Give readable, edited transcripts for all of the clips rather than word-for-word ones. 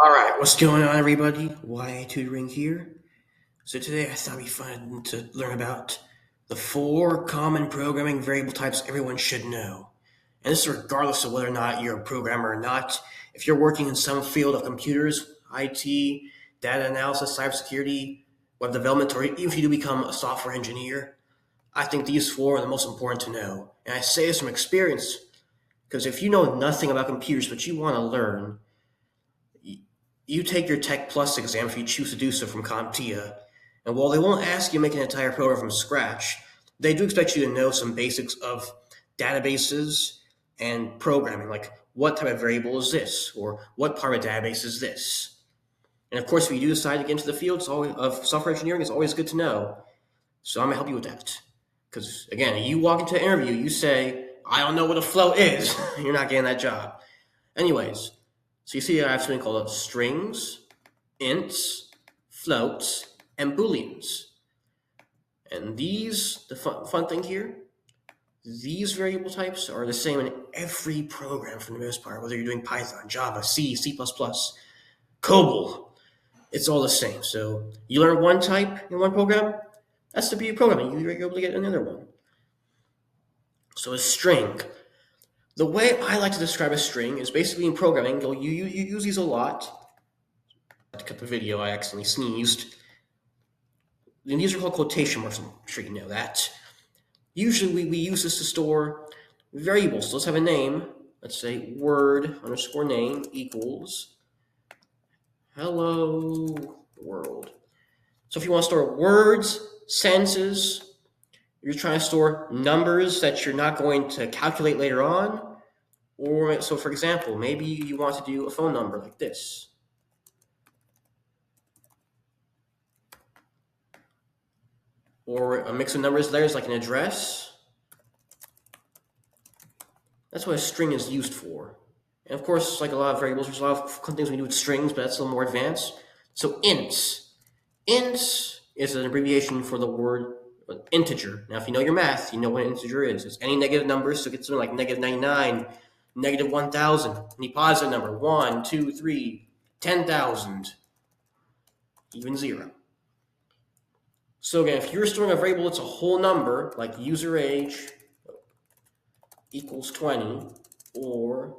All right, what's going on, everybody? Why Tutoring here. So today I thought it'd be fun to learn about the four common programming variable types everyone should know. And this is regardless of whether or not you're a programmer or not. If you're working in some field of computers, IT, data analysis, cybersecurity, web development, or even if you do become a software engineer, I think these four are the most important to know. And I say this from experience because if you know nothing about computers but you want to learn, you take your Tech Plus exam if you choose to do so from CompTIA, and while they won't ask you to make an entire program from scratch, they do expect you to know some basics of databases and programming, like what type of variable is this, or what part of a database is this. And of course, if you do decide to get into the field of software engineering, it's always good to know. So I'm gonna help you with that. Because again, you walk into an interview, you say, I don't know what a float is, you're not getting that job. Anyways, so you see I have something called strings, ints, floats, and booleans. And these, the fun thing here, these variable types are the same in every program for the most part, whether you're doing Python, Java, C, C++, COBOL, it's all the same. So you learn one type in one program, that's the beauty of programming. You're able to get another one. So a string. The way I like to describe a string is basically in programming, you use these a lot. To cut the video, I accidentally sneezed. And these are called quotation marks. I'm sure you know that. Usually we use this to store variables. So let's have a name. Let's say word underscore name equals hello world. So if you want to store words, sentences, you're trying to store numbers that you're not going to calculate later on. Or so for example, maybe you want to do a phone number like this. Or a mix of numbers letters like an address. That's what a string is used for. And of course, like a lot of variables, there's a lot of things we do with strings, but that's a little more advanced. So ints. Ints is an abbreviation for the word integer. Now, if you know your math, you know what an integer is. It's any negative numbers, so get something like negative 99, negative 1,000, any positive number, 1, 2, 3, 10,000, even 0. So again, if you're storing a variable, it's a whole number, like user age equals 20, or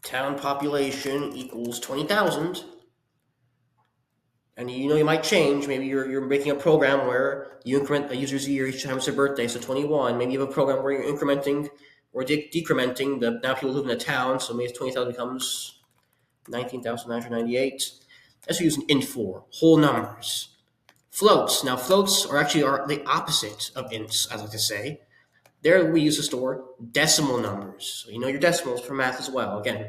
town population equals 20,000, and you know you might change. Maybe you're making a program where you increment a user's year each time it's their birthday, so 21. Maybe you have a program where you're incrementing or decrementing the now people live in a town, so maybe 20,000 becomes 19,998. That's what you're using int for, whole numbers. Floats. Now, floats are the opposite of ints, I like to say. There we use to store decimal numbers. So you know your decimals for math as well. Again,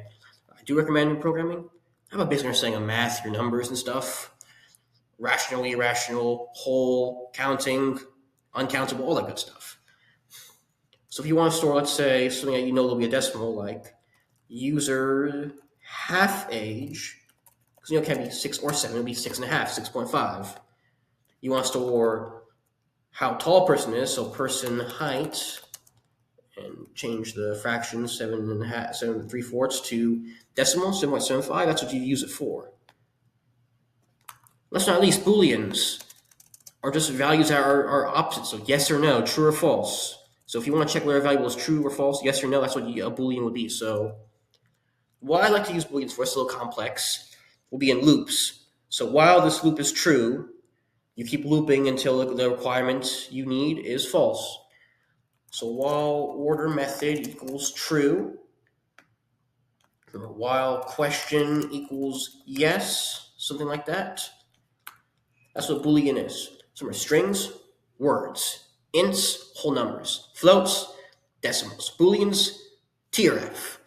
I do recommend in programming, have a basic understanding of math, your numbers and stuff. Rational, irrational, whole, counting, uncountable, all that good stuff. So if you want to store, let's say, something that you know will be a decimal, like user half age, because it can't be 6 or 7, it'll be 6.5, 6.5. You want to store how tall a person is, so person height, and change the fraction 7.5, 7 3/4 to decimal, 7.75. That's what you use it for. Last but not least, booleans are just values that are opposite, so yes or no, true or false. So if you want to check whether a variable is true or false, yes or no, that's what a boolean would be. So what I like to use booleans for, it's a little complex, will be in loops. So while this loop is true, you keep looping until the requirement you need is false. So while order method equals true, or while question equals yes, something like that. That's what Boolean is. Some are strings, words, ints, whole numbers, floats, decimals, Booleans, TRF.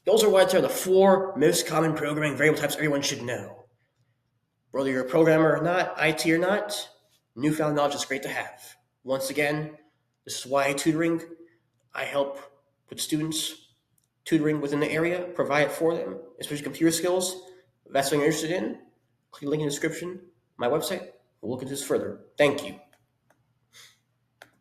Those are what are the four most common programming variable types everyone should know. Whether you're a programmer or not, IT or not, newfound knowledge is great to have. Once again, this is why tutoring. I help with students tutoring within the area, provide it for them, especially computer skills. If that's what you're interested in, click the link in the description, my website. We'll look into this further. Thank you.